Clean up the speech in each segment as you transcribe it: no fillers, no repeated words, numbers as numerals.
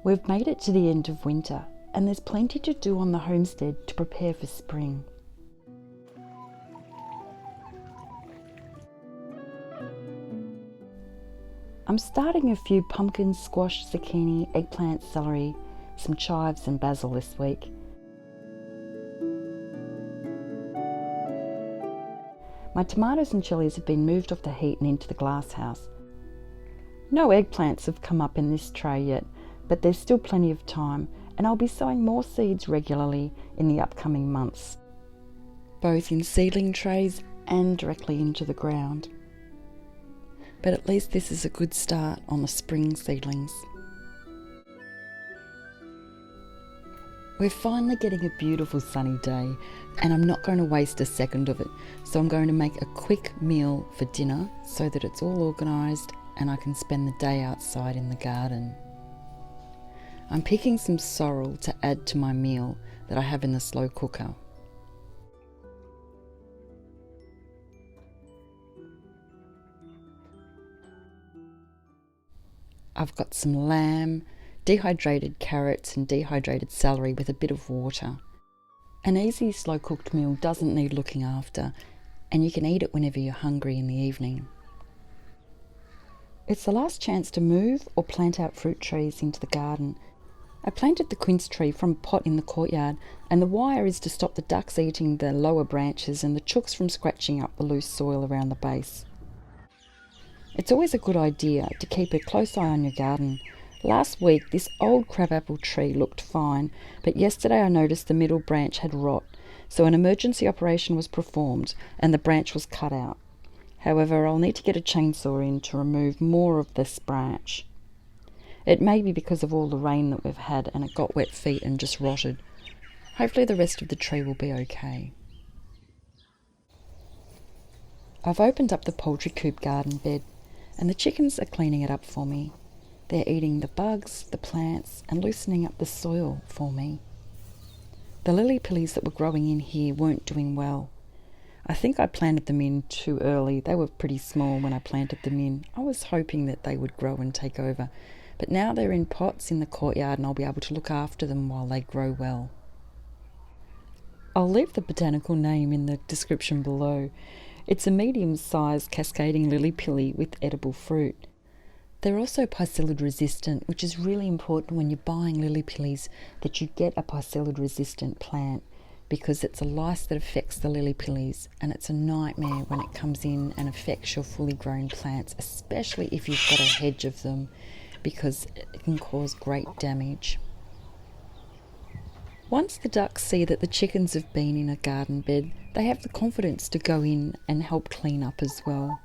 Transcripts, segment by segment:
We've made it to the end of winter, and there's plenty to do on the homestead to prepare for spring. I'm starting a few pumpkins, squash, zucchini, eggplant, celery, some chives and basil this week. My tomatoes and chilies have been moved off the heat and into the glass house. No eggplants have come up in this tray yet, but there's still plenty of time, and I'll be sowing more seeds regularly in the upcoming months, both in seedling trays and directly into the ground. But at least this is a good start on the spring seedlings. We're finally getting a beautiful sunny day, and I'm not going to waste a second of it, so I'm going to make a quick meal for dinner so that it's all organised and I can spend the day outside in the garden. I'm picking some sorrel to add to my meal that I have in the slow cooker. I've got some lamb, dehydrated carrots and dehydrated celery with a bit of water. An easy slow cooked meal doesn't need looking after, and you can eat it whenever you're hungry in the evening. It's the last chance to move or plant out fruit trees into the garden. I planted the quince tree from a pot in the courtyard, and the wire is to stop the ducks eating the lower branches and the chooks from scratching up the loose soil around the base. It's always a good idea to keep a close eye on your garden. Last week this old crabapple tree looked fine, but yesterday I noticed the middle branch had rot, so an emergency operation was performed and the branch was cut out. However, I'll need to get a chainsaw in to remove more of this branch. It may be because of all the rain that we've had and it got wet feet and just rotted. Hopefully the rest of the tree will be okay. I've opened up the poultry coop garden bed, and the chickens are cleaning it up for me. They're eating the bugs, the plants, and loosening up the soil for me. The lily pillies that were growing in here weren't doing well. I think I planted them in too early. They were pretty small when I planted them in. I was hoping that they would grow and take over, but now they're in pots in the courtyard and I'll be able to look after them while they grow well. I'll leave the botanical name in the description below. It's a medium-sized cascading lily pilly with edible fruit. They're also Psyllid resistant, which is really important when you're buying lily pillies that you get a Psyllid resistant plant, because it's a lice that affects the lily pillies, and it's a nightmare when it comes in and affects your fully grown plants, especially if you've got a hedge of them, because it can cause great damage. Once the ducks see that the chickens have been in a garden bed, they have the confidence to go in and help clean up as well.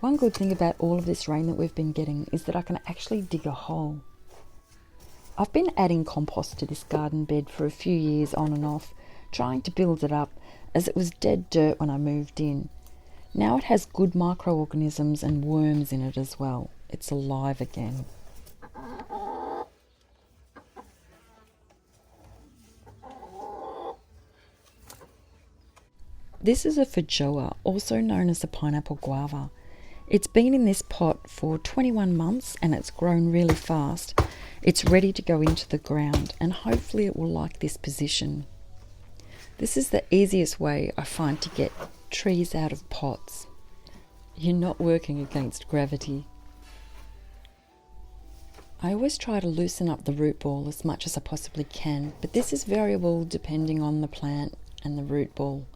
One good thing about all of this rain that we've been getting is that I can actually dig a hole. I've been adding compost to this garden bed for a few years on and off, trying to build it up, as it was dead dirt when I moved in. Now it has good microorganisms and worms in it as well. It's alive again. This is a Feijoa, also known as the Pineapple Guava. It's been in this pot for 21 months and it's grown really fast. It's ready to go into the ground and hopefully it will like this position. This is the easiest way I find to get trees out of pots. You're not working against gravity. I always try to loosen up the root ball as much as I possibly can, but this is variable depending on the plant and the root ball.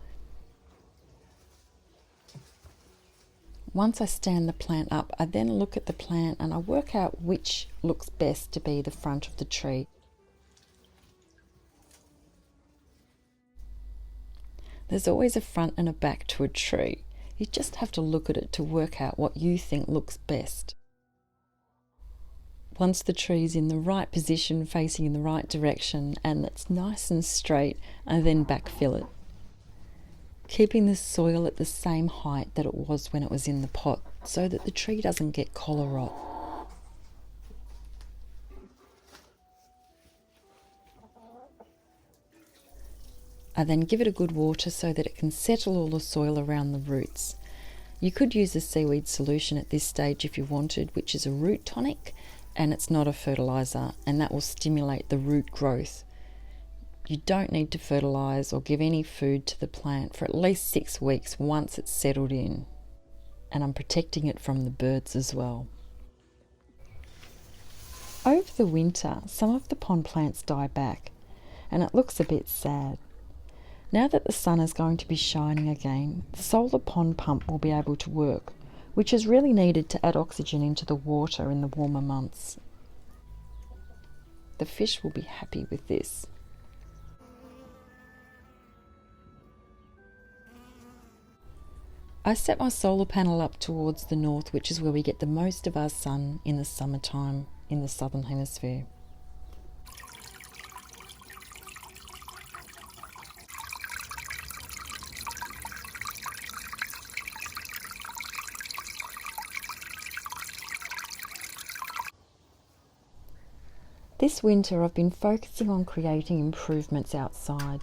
Once I stand the plant up, I then look at the plant and I work out which looks best to be the front of the tree. There's always a front and a back to a tree. You just have to look at it to work out what you think looks best. Once the tree's in the right position, facing in the right direction, and it's nice and straight, I then backfill it, keeping the soil at the same height that it was when it was in the pot so that the tree doesn't get collar rot. I then give it a good water so that it can settle all the soil around the roots. You could use a seaweed solution at this stage if you wanted, which is a root tonic, and it's not a fertiliser, and that will stimulate the root growth. You don't need to fertilise or give any food to the plant for at least 6 weeks once it's settled in. And I'm protecting it from the birds as well. Over the winter, some of the pond plants die back, and it looks a bit sad. Now that the sun is going to be shining again, the solar pond pump will be able to work, which is really needed to add oxygen into the water in the warmer months. The fish will be happy with this. I set my solar panel up towards the north, which is where we get the most of our sun in the summertime in the southern hemisphere. This winter I've been focusing on creating improvements outside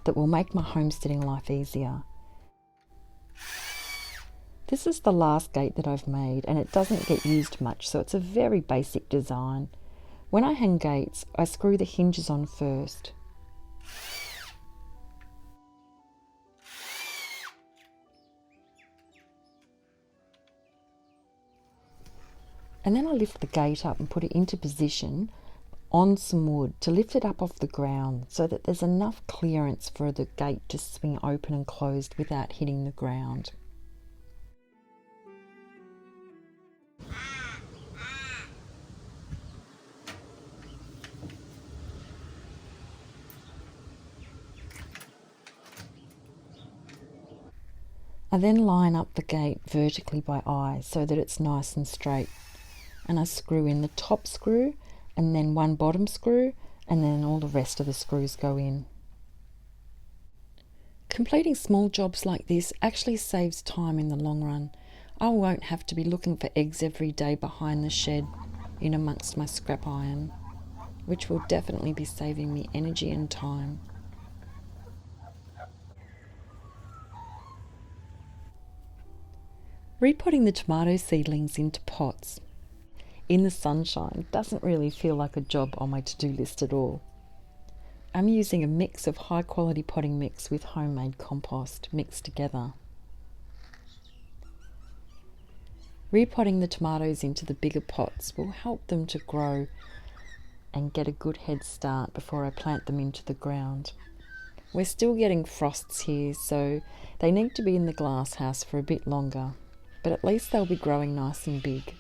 that will make my homesteading life easier. This is the last gate that I've made, and it doesn't get used much, so it's a very basic design. When I hang gates, I screw the hinges on first. And then I lift the gate up and put it into position on some wood to lift it up off the ground so that there's enough clearance for the gate to swing open and closed without hitting the ground. I then line up the gate vertically by eye so that it's nice and straight, and I screw in the top screw and then one bottom screw, and then all the rest of the screws go in. Completing small jobs like this actually saves time in the long run. I won't have to be looking for eggs every day behind the shed in amongst my scrap iron, which will definitely be saving me energy and time. Repotting the tomato seedlings into pots in the sunshine doesn't really feel like a job on my to-do list at all. I'm using a mix of high quality potting mix with homemade compost mixed together. Repotting the tomatoes into the bigger pots will help them to grow and get a good head start before I plant them into the ground. We're still getting frosts here, so they need to be in the glass house for a bit longer, but at least they'll be growing nice and big.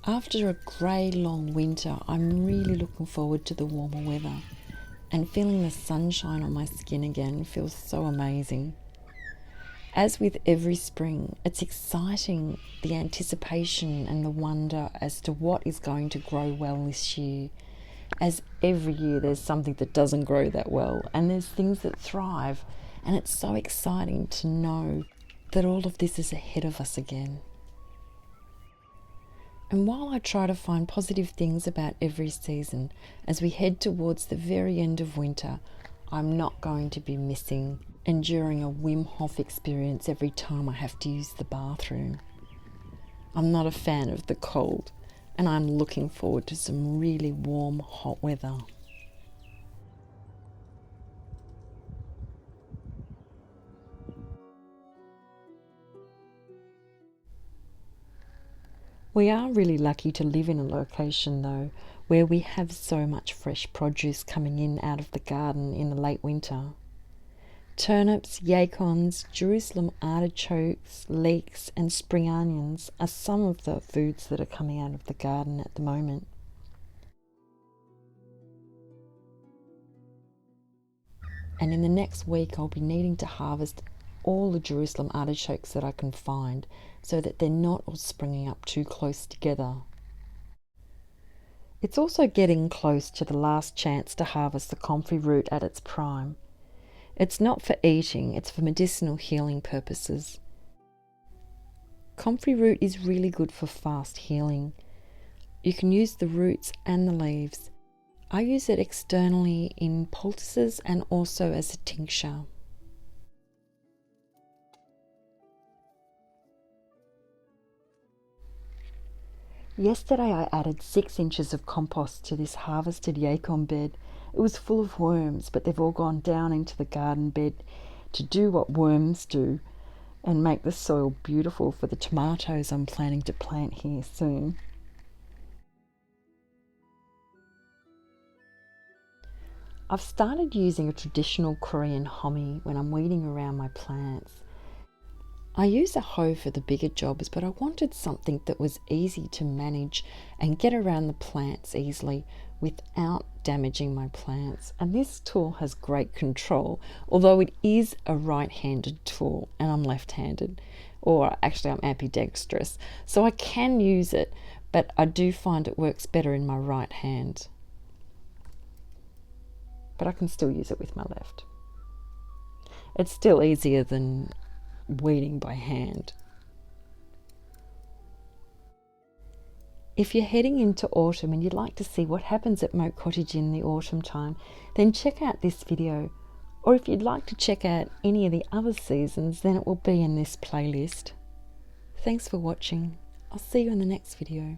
After a grey long winter, I'm really looking forward to the warmer weather, and feeling the sunshine on my skin again feels so amazing. As with every spring, it's exciting, the anticipation and the wonder as to what is going to grow well this year. As every year there's something that doesn't grow that well, and there's things that thrive, and it's so exciting to know that all of this is ahead of us again. And while I try to find positive things about every season, as we head towards the very end of winter, I'm not going to be missing enduring a Wim Hof experience every time I have to use the bathroom. I'm not a fan of the cold, and I'm looking forward to some really warm, hot weather. We are really lucky to live in a location though, where we have so much fresh produce coming in out of the garden in the late winter. Turnips, yacons, Jerusalem artichokes, leeks and spring onions are some of the foods that are coming out of the garden at the moment. And in the next week I'll be needing to harvest all the Jerusalem artichokes that I can find so that they're not all springing up too close together. It's also getting close to the last chance to harvest the comfrey root at its prime. It's not for eating, it's for medicinal healing purposes. Comfrey root is really good for fast healing. You can use the roots and the leaves. I use it externally in poultices and also as a tincture. Yesterday I added 6 inches of compost to this harvested yacon bed. It was full of worms, but they've all gone down into the garden bed to do what worms do and make the soil beautiful for the tomatoes I'm planning to plant here soon. I've started using a traditional Korean hommie when I'm weeding around my plants. I use a hoe for the bigger jobs, but I wanted something that was easy to manage and get around the plants easily without damaging my plants. And this tool has great control, although it is a right-handed tool and I'm left-handed, or actually I'm ambidextrous. So I can use it, but I do find it works better in my right hand. But I can still use it with my left. It's still easier than weeding by hand. If you're heading into autumn and you'd like to see what happens at Moat Cottage in the autumn time, then check out this video. Or if you'd like to check out any of the other seasons, then it will be in this playlist. Thanks for watching. I'll see you in the next video.